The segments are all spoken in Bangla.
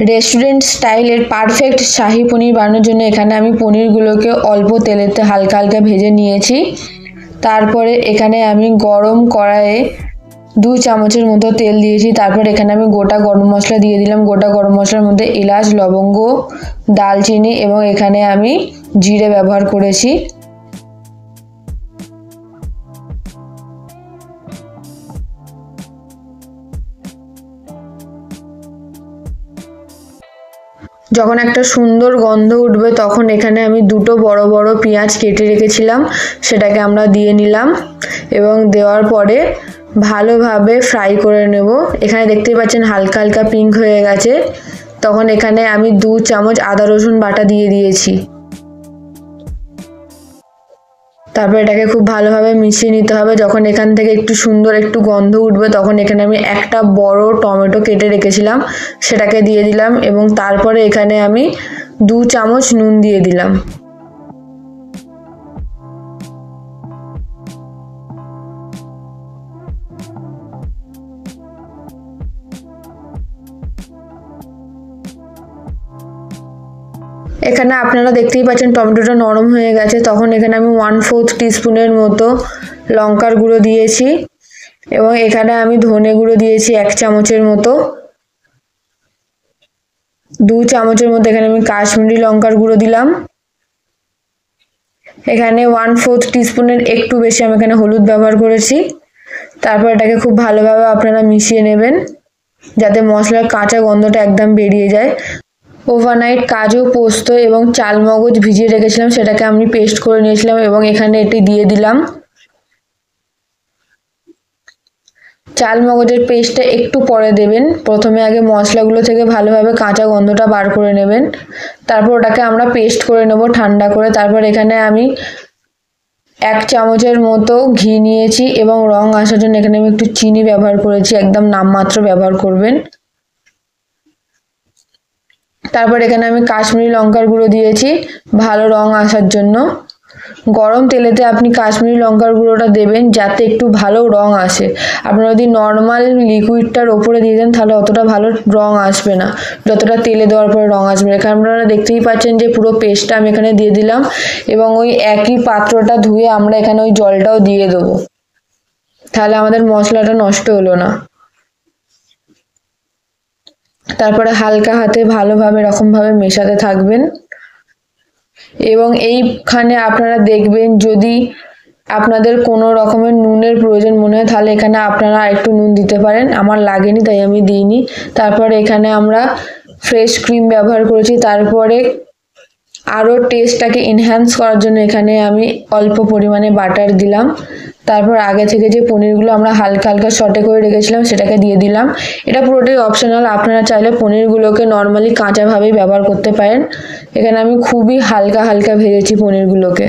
রেস্টুরেন্ট স্টাইলের পারফেক্ট শাহি পনির বানানোর জন্য এখানে আমি পনিরগুলোকে অল্প তেলেতে হালকা হালকা ভেজে নিয়েছি। তারপরে এখানে আমি গরম কড়াইয়ে 2 চামচের মতো তেল দিয়েছি। তারপর এখানে আমি গোটা গরম মশলা দিয়ে দিলাম। গোটা গরম মশলার মধ্যে এলাচ, লবঙ্গ, দালচিনি এবং এখানে আমি জিরে ব্যবহার করেছি। যখন একটা সুন্দর গন্ধ উঠবে তখন এখানে আমি দুটো বড় বড় পেঁয়াজ কেটে রেখেছিলাম, সেটাকে আমরা দিয়ে নিলাম এবং দেওয়ার পরে ভালোভাবে ফ্রাই করে নেব। এখানে দেখতেই পাচ্ছেন হালকা হালকা পিঙ্ক হয়ে গেছে। তখন এখানে আমি 2 চামচ আদা রসুন বাটা দিয়ে দিয়েছি। তারপর এটাকে খুব ভালোভাবে মিশিয়ে নিতে হবে। যখন এখান থেকে একটু সুন্দর একটু গন্ধ উঠবে তখন এখানে আমি একটা বড় টমেটো কেটে রেখেছিলাম, সেটাকে দিয়ে দিলাম এবং তারপরে এখানে আমি 2 চামচ নুন দিয়ে দিলাম। এখানে আপনারা দেখতেই পাচ্ছেন টমেটোটা নরম হয়ে গেছে। তখন এখানে আমি 1/4 টিস্পুনের মতো লঙ্কার গুঁড়ো দিয়েছি এবং এখানে আমি ধনে গুঁড়ো দিয়েছি 1 চামচের মতো। 2 চামচের মতো এখানে আমি কাশ্মীরি লঙ্কার গুঁড়ো দিলাম। এখানে 1/4 টিস্পুনের একটু বেশি আমি এখানে হলুদ ব্যবহার করেছি। তারপর এটাকে খুব ভালোভাবে আপনারা মিশিয়ে নেবেন যাতে মশলার কাঁচা গন্ধটা একদম বেরিয়ে যায়। ওভারনাইট কাজু, পোস্ত এবং চালমগজ ভিজিয়ে রেখেছিলাম, সেটাকে আমি পেস্ট করে নিয়েছিলাম এবং এখানে এটি দিয়ে দিলাম। চালমগজের পেস্টটা একটু পরে দেবেন, প্রথমে আগে মশলাগুলো থেকে ভালোভাবে কাঁচা গন্ধটা বার করে নেবেন। তারপর ওটাকে আমরা পেস্ট করে নেব ঠান্ডা করে। তারপর এখানে আমি 1 চামচের মতো ঘি নিয়েছি এবং রং আসার জন্য এখানে আমি একটু চিনি ব্যবহার করেছি, একদম নামমাত্র ব্যবহার করবেন। তারপর এখানে আমি কাশ্মীরি লঙ্কার গুঁড়ো দিয়েছি ভালো রং আসার জন্য। গরম তেলেতে আপনি কাশ্মীরি লঙ্কার গুঁড়োটা দেবেন যাতে একটু ভালো রং আসে। আপনারা যদি নর্মাল লিকুইডটার ওপরে দিয়ে দেন তাহলে অতটা ভালো রং আসবে না, যতটা তেলে দেওয়ার পরে রং আসবে। এখানে আপনারা দেখতেই পাচ্ছেন যে পুরো পেস্টটা আমি এখানে দিয়ে দিলাম এবং ওই একই পাত্রটা ধুয়ে আমরা এখানে ওই জলটাও দিয়ে দেবো, তাহলে আমাদের মশলাটা নষ্ট হলো না। তারপরে হালকা হাতে ভালোভাবে এরকমভাবে মেশাতে থাকবেন এবং এইখানে আপনারা দেখবেন যদি আপনাদের কোনো রকমের নুনের প্রয়োজন মনে হয় তাহলে এখানে আপনারা একটু নুন দিতে পারেন, আমার লাগেনি তাই আমি দিইনি। তারপরে এখানে আমরা ফ্রেশ ক্রিম ব্যবহার করেছি। তারপরে আরও টেস্টটাকে এনহ্যান্স করার জন্য এখানে আমি অল্প পরিমাণে বাটার দিলাম। তারপর আগে থেকে যে পনিরগুলো আমরা হালকা হালকা সটে করে রেখেছিলাম সেটাকে দিয়ে দিলাম। এটা পুরোটাই অপশনাল, আপনারা চাইলে পনিরগুলোকে নর্মালি কাঁচাভাবেই ব্যবহার করতে পারেন। এখানে আমি খুবই হালকা হালকা ভেজেছি পনিরগুলোকে।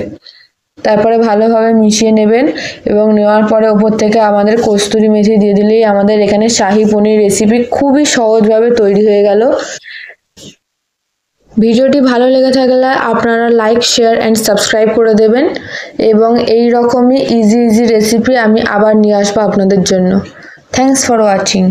তারপরে ভালোভাবে মিশিয়ে নেবেন এবং নেওয়ার পরে ওপর থেকে আমাদের কস্তুরি মেথি দিয়ে দিলেই আমাদের এখানে শাহি পনির রেসিপি খুবই সহজভাবে তৈরি হয়ে গেল। ভিডিওটি ভালো লেগে থাকলে আপনারা লাইক, শেয়ার অ্যান্ড সাবস্ক্রাইব করে দেবেন এবং এই রকমই ইজি রেসিপি আমি আবার নিয়ে আসবো আপনাদের জন্য। Thanks for watching.